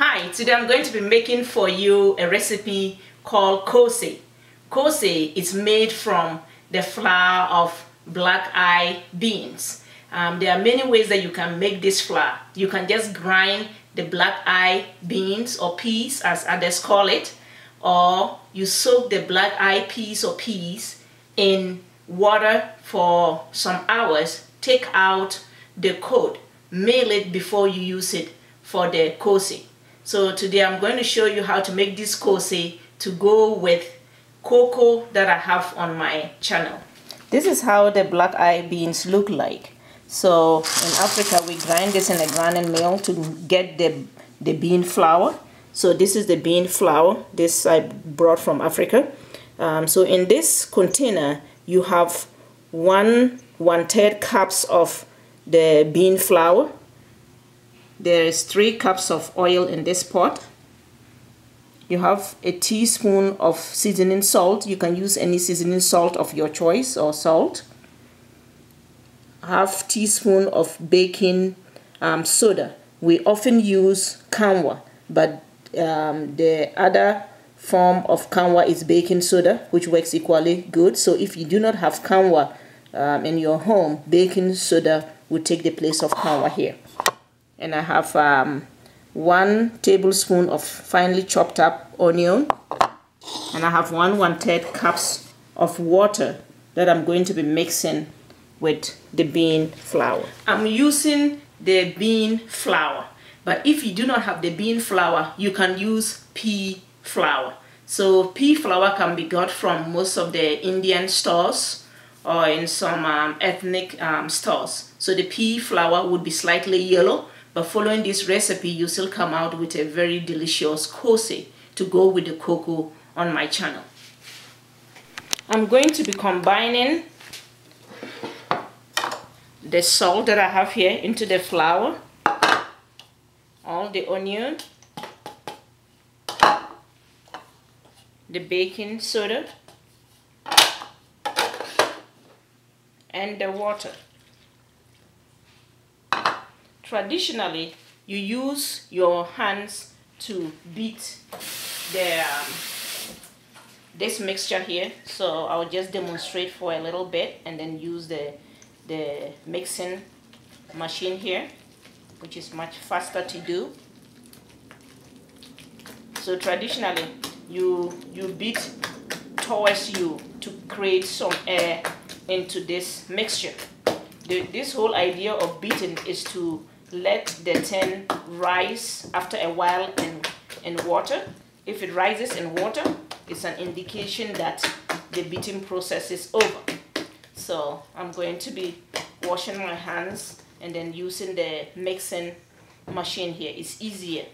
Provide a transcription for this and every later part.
Hi, today I'm going to be making for you a recipe called kosee. Kosee is made from the flour of black-eyed beans. There are many ways that you can make this flour. You can just grind the black-eyed beans or peas as others call it, or you soak the black-eyed peas or peas in water for some hours, take out the coat, mail it before you use it for the kosee. So today I'm going to show you how to make this kosee to go with cocoa that I have on my channel. This is how the black-eyed beans look like. So in Africa we grind this in a grinding mill to get the bean flour. So this is the bean flour. This I brought from Africa. So in this container you have 1/3 cups of the bean flour. There is 3 cups of oil in this pot. You have a teaspoon of seasoning salt. You can use any seasoning salt of your choice or salt. Half teaspoon of baking soda. We often use kanwa, but the other form of kanwa is baking soda, which works equally good. So if you do not have kanwa in your home, baking soda will take the place of kanwa here. And I have 1 tablespoon of finely chopped up onion, and I have 1/3 cups of water that I'm going to be mixing with the bean flour. I'm using the bean flour, but if you do not have the bean flour, you can use pea flour. So pea flour can be got from most of the Indian stores or in some ethnic stores. So the pea flour would be slightly yellow, but following this recipe, you still come out with a very delicious kosee to go with the cocoa on my channel. I'm going to be combining the salt that I have here into the flour, all the onion, the baking soda, and the water. Traditionally, you use your hands to beat this mixture here. So I'll just demonstrate for a little bit and then use the mixing machine here, which is much faster to do. So traditionally, you beat towards you to create some air into this mixture. This whole idea of beating is to let the tin rise after a while in water. If it rises in water, it's an indication that the beating process is over. So I'm going to be washing my hands and then using the mixing machine here. It's easier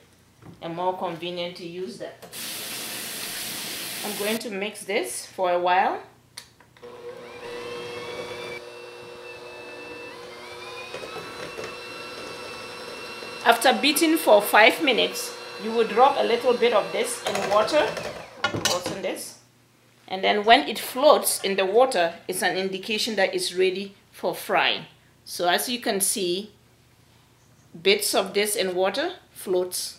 and more convenient to use that. I'm going to mix this for a while. After beating for 5 minutes, you will drop a little bit of this in water, in this, and then when it floats in the water, it's an indication that it's ready for frying. So as you can see, bits of this in water floats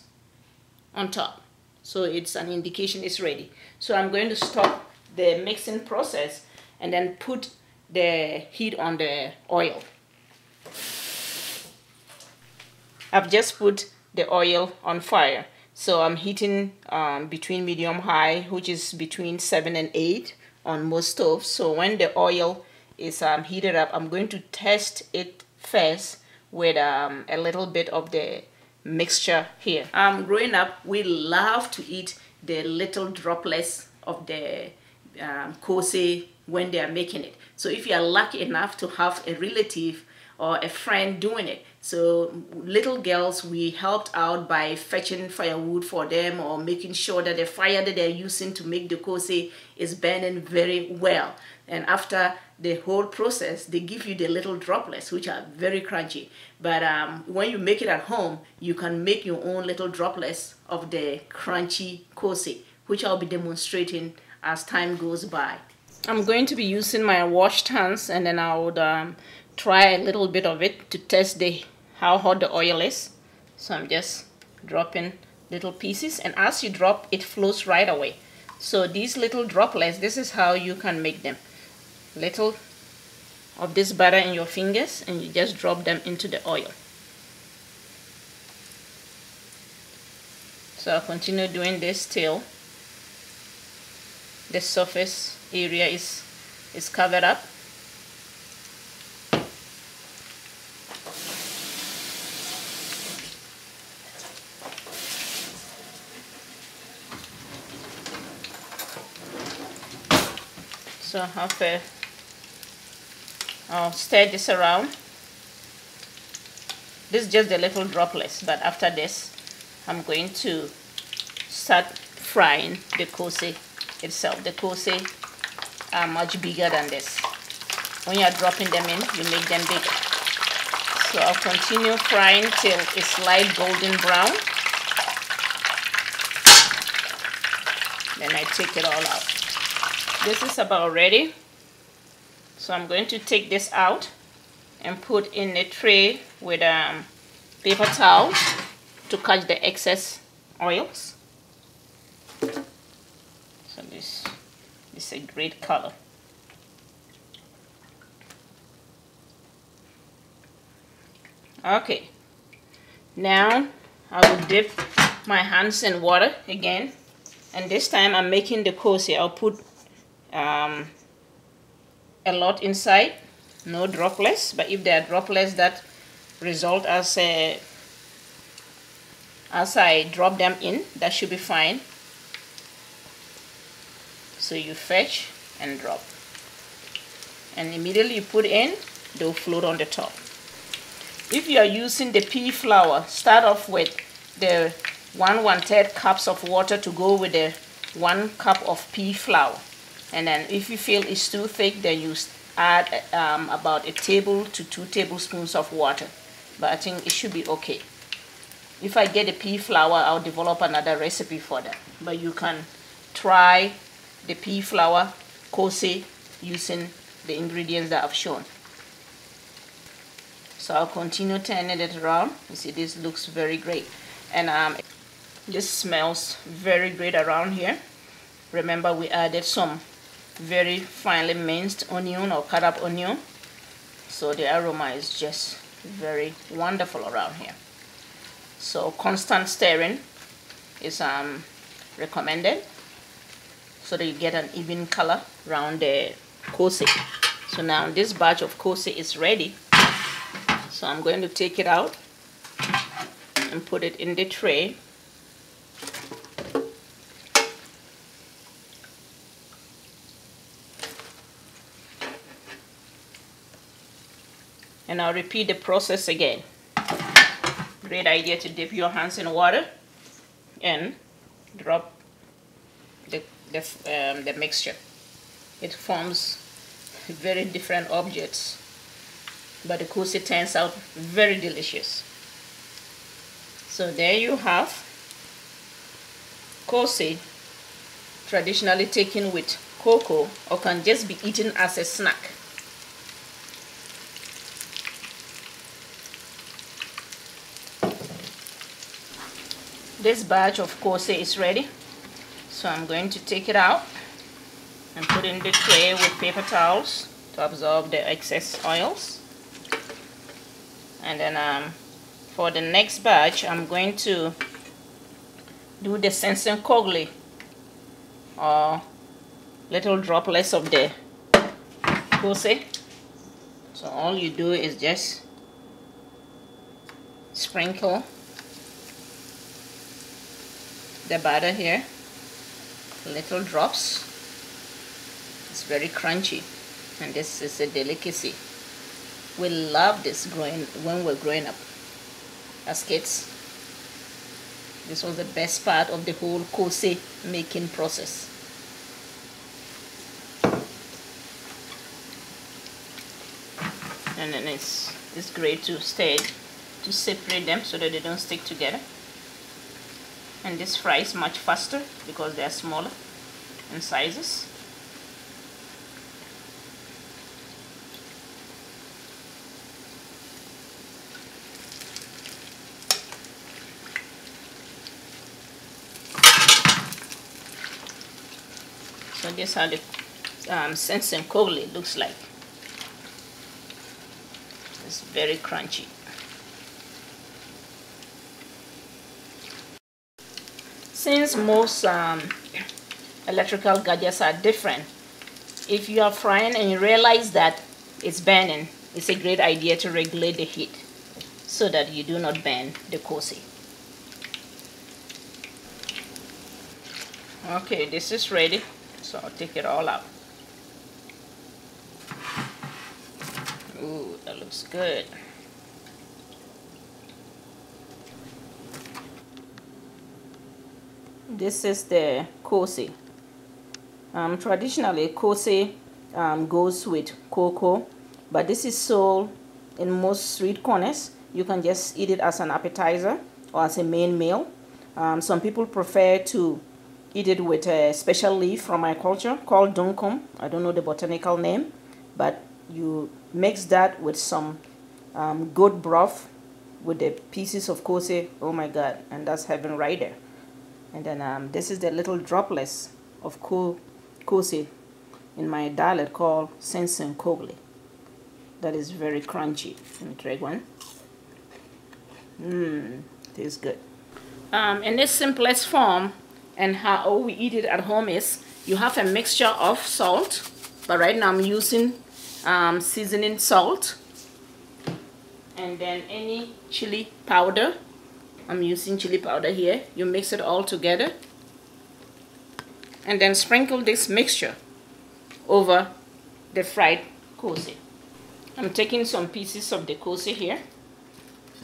on top. So it's an indication it's ready. So I'm going to stop the mixing process and then put the heat on the oil. I've just put the oil on fire. So I'm heating between medium-high, which is between 7 and 8 on most stoves. So when the oil is heated up, I'm going to test it first with a little bit of the mixture here. Growing up, we love to eat the little droplets of the kosee when they are making it. So if you are lucky enough to have a relative or a friend doing it, so little girls, we helped out by fetching firewood for them or making sure that the fire that they're using to make the kosee is burning very well. And after the whole process, they give you the little droplets, which are very crunchy. But when you make it at home, you can make your own little droplets of the crunchy kosee, which I'll be demonstrating as time goes by. I'm going to be using my washed hands, and then I would try a little bit of it to test how hot the oil is. So I'm just dropping little pieces, and as you drop, it flows right away. So these little droplets, this is how you can make them. Little of this butter in your fingers, and you just drop them into the oil. So I'll continue doing this till the surface area is covered up. So I'll stir this around. This is just the little droplets, but after this I'm going to start frying the kosee itself. The kosee are much bigger than this. When you are dropping them in, you make them bigger. So I'll continue frying till it's light golden brown. Then I take it all out. This is about ready. So I'm going to take this out and put in a tray with paper towel to catch the excess oils. So this is a great color. Okay, now I will dip my hands in water again, and this time I'm making the kosee. I'll put a lot inside, no droplets, but if there are droplets that result as I drop them in, that should be fine. So you fetch and drop, and immediately you put in, they'll float on the top. If you are using the pea flour, start off with the 1/3 cups of water to go with the 1 cup of pea flour, and then if you feel it's too thick, then you add about 1 table to 2 tablespoons of water, but I think it should be okay. If I get the pea flour, I'll develop another recipe for that, but you can try the pea flour kosee using the ingredients that I've shown. So I'll continue turning it around. You see, this looks very great, and this smells very great around here. Remember, we added some very finely minced onion or cut up onion, so the aroma is just very wonderful around here. So constant stirring is recommended so that you get an even color around the kosee. So now this batch of kosee is ready. So I'm going to take it out and put it in the tray. And I'll repeat the process again. Great idea to dip your hands in water and drop the mixture. It forms very different objects, but the kosee turns out very delicious. So there you have kosee, traditionally taken with cocoa or can just be eaten as a snack. This batch of kosee is ready, so I'm going to take it out and put in the tray with paper towels to absorb the excess oils. And then for the next batch, I'm going to do the sensen kogli, or little droplets of the kosee. So all you do is just sprinkle the butter here, little drops. It's very crunchy, and this is a delicacy. We love this when we're growing up as kids. This was the best part of the whole kosee making process. And then it's great to stir to separate them so that they don't stick together. And this fries much faster because they are smaller in sizes. this is how the senseng kogli looks like. It's very crunchy. Since most electrical gadgets are different, if you are frying and you realize that it's burning, it's a great idea to regulate the heat so that you do not burn the kosee. Okay, this is ready, so I'll take it all out. Ooh, that looks good. This is the kosee. Traditionally, kosee goes with cocoa, but this is sold in most street corners. You can just eat it as an appetizer or as a main meal. Some people prefer to eat it with a special leaf from my culture called dunkum. I don't know the botanical name, but you mix that with some goat broth with the pieces of kosee. Oh my God, and that's heaven right there. And then this is the little droplets of kosee in my dialect called senseng kogli. That is very crunchy. Let me try one. Tastes good. In its simplest form, and how we eat it at home is you have a mixture of salt, but right now I'm using seasoning salt, and then any chili powder. I'm using chili powder here. You mix it all together and then sprinkle this mixture over the fried kosee. I'm taking some pieces of the kosee here,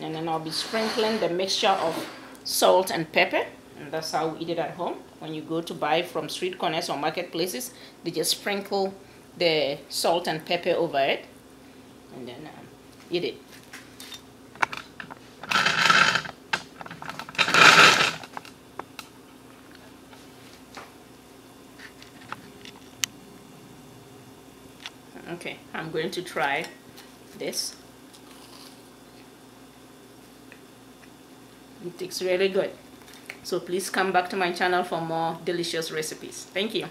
and then I'll be sprinkling the mixture of salt and pepper, and that's how we eat it at home. When you go to buy from street corners or marketplaces, they just sprinkle the salt and pepper over it and then eat it. Okay, I'm going to try this. It tastes really good. So please come back to my channel for more delicious recipes. Thank you.